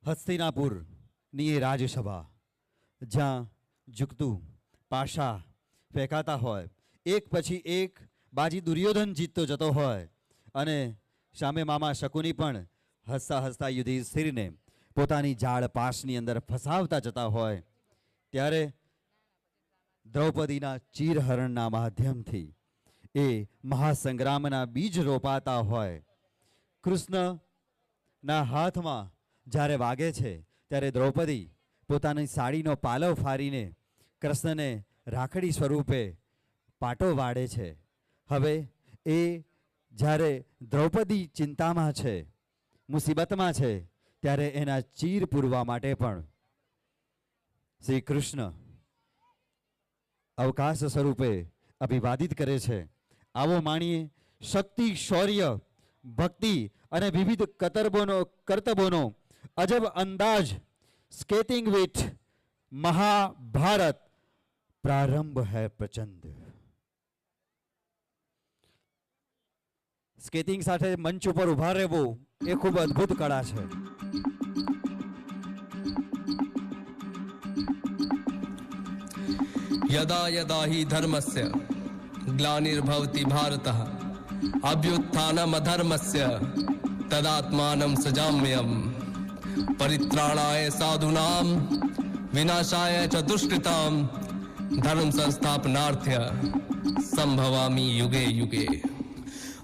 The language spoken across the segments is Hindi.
હસ્તિનાપુરની એ રાજસભા જ્યાં ઝૂકતું પાશા ફેંકાતા હોય, એક પછી એક બાજી દુર્યોધન જીતતો જતો હોય અને સામે મામા શકુની પણ હસતા હસતા યુધિષ્ઠિરને પોતાની જાળ પાશની અંદર ફસાવતા જતા હોય, ત્યારે દ્રૌપદીના ચીરહરણના માધ્યમથી એ મહાસંગ્રામના બીજ રોપાતા હોય. કૃષ્ણના હાથમાં જ્યારે વાગે છે ત્યારે દ્રૌપદી પોતાની સાડીનો પાલવ ફાડીને કૃષ્ણને રાખડી સ્વરૂપે પાટો વાળે છે. હવે એ જ્યારે દ્રૌપદી ચિંતામાં છે, મુસીબતમાં છે, ત્યારે એના ચીર પૂરવા માટે પણ શ્રી કૃષ્ણ અવકાશ સ્વરૂપે અભિવાદિત કરે છે. આવો માણીએ શક્તિ, શૌર્ય, ભક્તિ અને વિવિધ કરતબોનો અજબ અંદાજ. સ્કેટિંગ વિથ મહાભારત પ્રારંભ હૈ પ્રચંડ. સ્કેટિંગ સાથે મંચ ઉપર ઉભા રહેવું એ ખૂબ અદ્ભુત કળા છે. यदा यदा हि धर्मस्य ग्लानिर्भवति भारतः अभ्युत्थानम् अधर्मस्य तदात्मानं सृजाम्यहम् परित्राणाय साधूनां विनाशाय च दुष्कृतां धर्म संस्थापनार्थ्य संभवामि युगे युगे.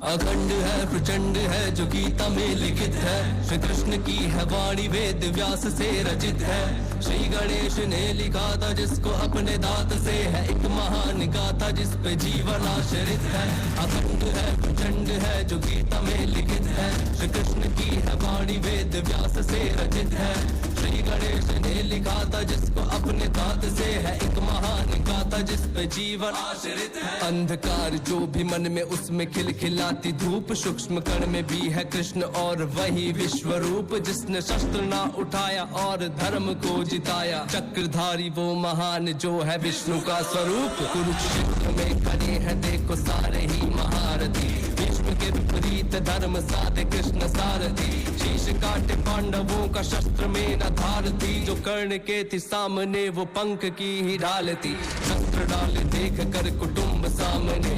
अखंड है, प्रचंड है, जो गीता में लिखित है. श्री कृष्ण की है वाणी, वेद व्यास से रचित है. श्री गणेश ने लिखा था जिसको अपने दांत से है एक महान गाथा जिस पे जीवन आश्रित है. अखंड है, प्रचंड है, जो गीता में लिखित है. श्री कृष्ण की है वाणी, वेद व्यास से रचित है. श्री गणेश ने लिखा था जिसको अपने दांत से है एक महान गाथा जिस पे जीवन आश्रित है. अंधकार जो भी मन में उसमें खिलखिलाती धूप, सूक्ष्म कण में भी है कृष्ण और वही विश्व रूप. जिसने शस्त्र ना उठाया और धर्म को जिताया, चक्रधारी वो महान जो है विष्णु का स्वरूप. कुरुक्षेत्र में खड़े हैं देखो सारे ही महारथी, भीष्म के विपरीत धर्म साधे कृष्ण सारथी. शीश काटे पांडवों का शस्त्र में न धार थी, जो कर्ण के थी सामने वो पंख की ही ढाल थी. शस्त्र डाल देख कर कुटुंब सामने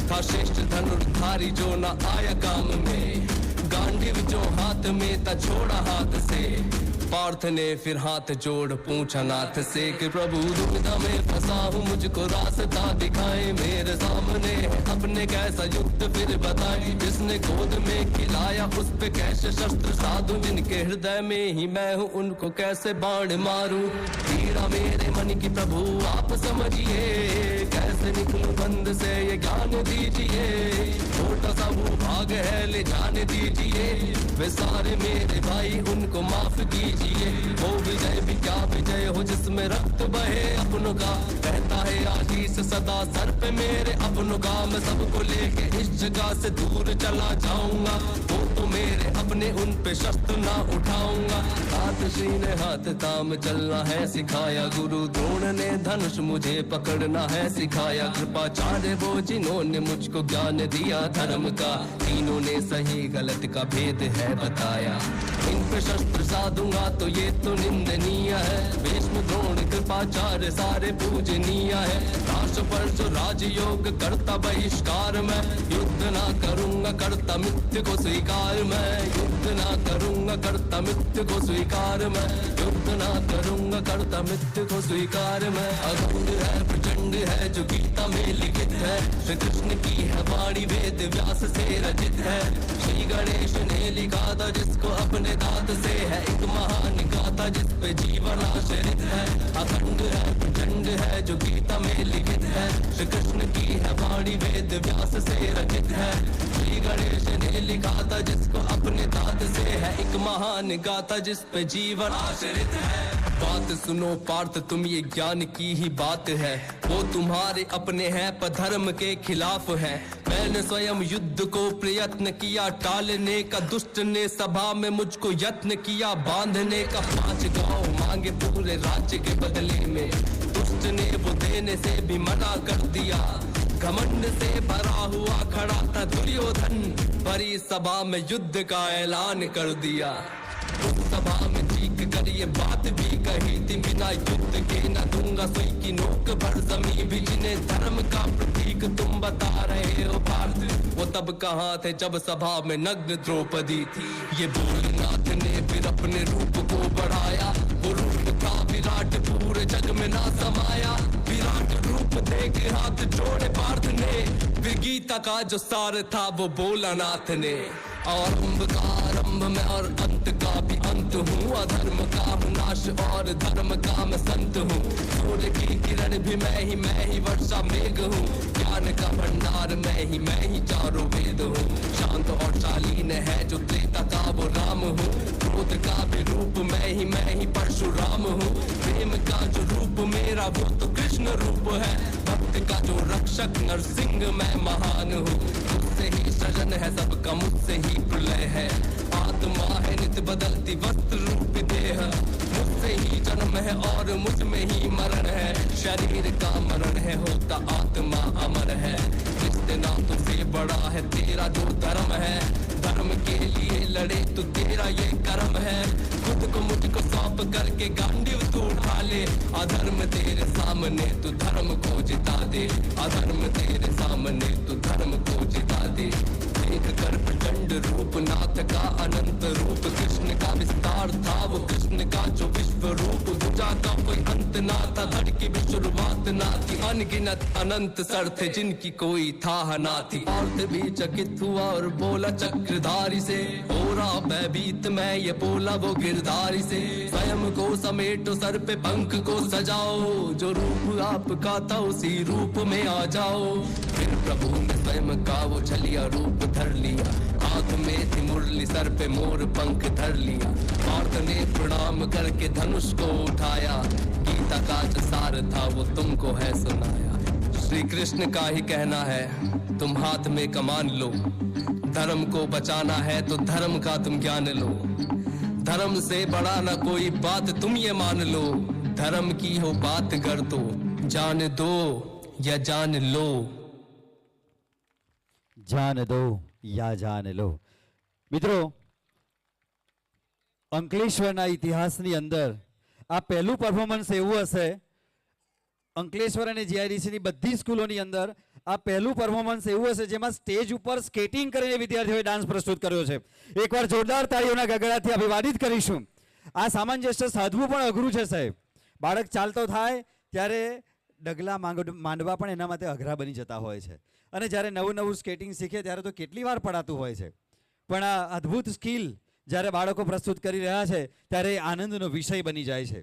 था श्रेष्ठ धनुर्धारी जो न आया काम में. गांडीव जो हाथ में था छोड़ा हाथ से, पार्थ ने फिर हाथ जोड़ पूछा नाथ से कि प्रभु दुविधा में फंसा हूँ, मुझको रास्ता दिखाए. मेरे सामने अपने कैसा युद्ध फिर बताए. जिसने गोद में खिलाया उस पे कैसे शस्त्र साधु, जिनके हृदय में ही मैं हूँ उनको कैसे बाण मारूं. पीड़ा मेरे मन की प्रभु आप समझिए, कैसे निकलूं बंद से ये ज्ञान दीजिए. छोटा सा वो भाग है ले जाने दीजिए, वे सारे मेरे भाई उनको माफ कीजिए. वो विजय भी क्या विजय हो जिसमें रक्त बहे अपनों का. कहता है आशीष सदा सर पे मेरे अपनों का. मैं सबको लेके इस जगह से दूर चला जाऊंगा, वो तो मेरे अपने उन पे शस्त्र ना उठाऊंगा. हाथ श्री ने हाथ थाम चलना है सिखाया, गुरु द्रोण ने धनुष मुझे पकड़ना है सिखाया. कृपाचार्य वो जिन्होंने मुझको ज्ञान दिया धर्म का, तीनों ने सही गलत का भेद है बताया. इन पे शस्त्र साधूंगा तो ये तो निंदनीय है. भीष्म द्रोण कृपाचार्य सारे पूजनीय है. राष्ट्र पर जो राजयोग करता बहिष्कार मैं, युद्ध ना करूंगा करता मिथ्य को स्वीकार मैं. युद्ध ना करूंगा करता मिथ्य को स्वीकार मैं. युद्ध ना करूंगा करता मिथ्य को स्वीकार मैं. अखंड है, प्रचंड है, जो गीता में लिखित है. श्री कृष्ण की है वाणी, वेद व्यास से रचित है. श्री गणेश ने लिखा था जिसको अपने दांत से है एक महान गाथा जिस पे जीवन आश्रित है. अखंड है, प्रचंड है, जो गीता में लिखित है. श्री कृष्ण की है वाणी, वेद व्यास से रचित है. श्री गणेश ने लिखा था जिसको अपने दांत से है एक महान गाथा जिस पे जीवन आश्रित है. बात सुनो पार्थ तुम ये ज्ञान की ही बात है, वो तुम्हारे अपने हैं पर धर्म के खिलाफ है. मैंने स्वयं युद्ध को प्रयत्न किया टालने का, दुष्ट ने सभा में मुझको यत्न किया बांधने का. 5 गांव मांगे पूरे राज्य के बदले में, दुष्ट ने वो देने से भी मना कर दिया. घमंड से भरा हुआ खड़ा था दुर्योधन, बड़ी सभा में युद्ध का ऐलान कर दिया. उस सभा में चीख कर ये बात भी कही थी, बिना युद्ध के न दूंगा सुई की नोक भर जमीन भी। जिन्हें धर्म का प्रतीक तुम बता रहे हो भारत, वो तब कहाँ थे जब सभा में नग्न द्रौपदी थी। ये भोलेनाथ ने फिर अपने रूप को बढ़ाया, वो रूप था विराट, पूरे जग में ना समाया। विराट रूप देख हाथ जोड़े पार्थ ने, फिर गीता का जो सार था वो बोला नाथ ने। आरंभ का आरंभ में और अंत का भी अंत हूँ, अधर्म का हूँ नाश और धर्म का मैं संत हूँ। सूर्य की किरण भी मैं ही वर्षा मेघ हूँ। ज्ञान का भंडार मैं ही चारों वेद हूँ। शांत और शालीन है जो त्रेता का वो राम हूँ। क्रोध का भी रूप मैं ही परशुराम हूँ। प्रेम का जो रूप मेरा वो तो कृष्ण रूप है। भक्त का जो रक्षक नरसिंह मैं महान हूँ। मुझसे ही सृजन है सबका, मुझसे ही प्रलय है। आत्मा है नित्य बदलती वस्त्र रूप देह, मुझसे ही जन्म है और मुझ में ही मरण है। शरीर का मरण है होता आत्मा अमर है। रिश्ते नातों से बड़ा है तेरा जो धर्म है, धर्म के लिए लड़े तो तेरा ये कर्म है। खुद को मुझको सौंप करके गांडीव तू उठा ले, अधर्म तेरे सामने तू धर्म को जिता दे। अधर्म तेरे सामने तू धर्म को जिता दे। देख कर प्रचंड रूप नाथ का अनंत रूप, कृष्ण का विस्तार था वो कृष्ण का जो विश्व रूप। भुजा का कोई अंत ना था, धड़ की भी शुरुआत ना थी। अनगिनत अनंत सर थे जिनकी कोई था ना थी। पार्थ भी चकित हुआ और बोला चक्रधारी से, हो रहा भयभीत मैं ये बोला वो गिरधारी से। स्वयं को समेटो सर पे पंख को सजाओ, जो रूप आपका था उसी रूप में आ जाओ। फिर प्रभु ने स्वयं का वो छलिया रूप धर लिया, हाथ में थी मुरली सर पे मोर पंख धर लिया। पार्थ ने प्रणाम करके धनुष को उठाया, गीता का जो सार था वो तुमको है सुनाया। श्री कृष्ण का ही कहना है तुम हाथ में कमान लो, धर्म को बचाना है तो धर्म का तुम ज्ञान लो। धर्म से बड़ा ना कोई बात तुम ये मान लो, धर्म की हो बात कर तो जान दो या जान लो। જાન દો યા જાન લો। મિત્રો, અંકલેશ્વરના ઇતિહાસની અંદર આ પહેલું પરફોર્મન્સ એવું હશે, અંકલેશ્વર અને જીઆઈડીસીની બધી સ્કૂલોની અંદર આ પહેલું પરફોર્મન્સ એવું હશે જેમાં સ્ટેજ ઉપર સ્કેટિંગ કરીને વિદ્યાર્થીઓએ ડાન્સ પ્રસ્તુત કર્યો છે। એકવાર જોરદાર તાળીઓના ગગડાથી અભિવાદિત કરીશું। આ સામંજસ્ય સાધવું પણ અઘરું છે સાહેબ। બાળક ચાલતો થાય ત્યારે ડગલા માંડવા પણ એના માટે અઘરા બની જતા હોય છે, અને જ્યારે નવું નવું સ્કેટિંગ શીખે ત્યારે તો કેટલી વાર પડાતું હોય છે। પણ આ અદ્ભુત સ્કિલ જ્યારે બાળકો પ્રસ્તુત કરી રહ્યા છે ત્યારે આનંદનો વિષય બની જાય છે।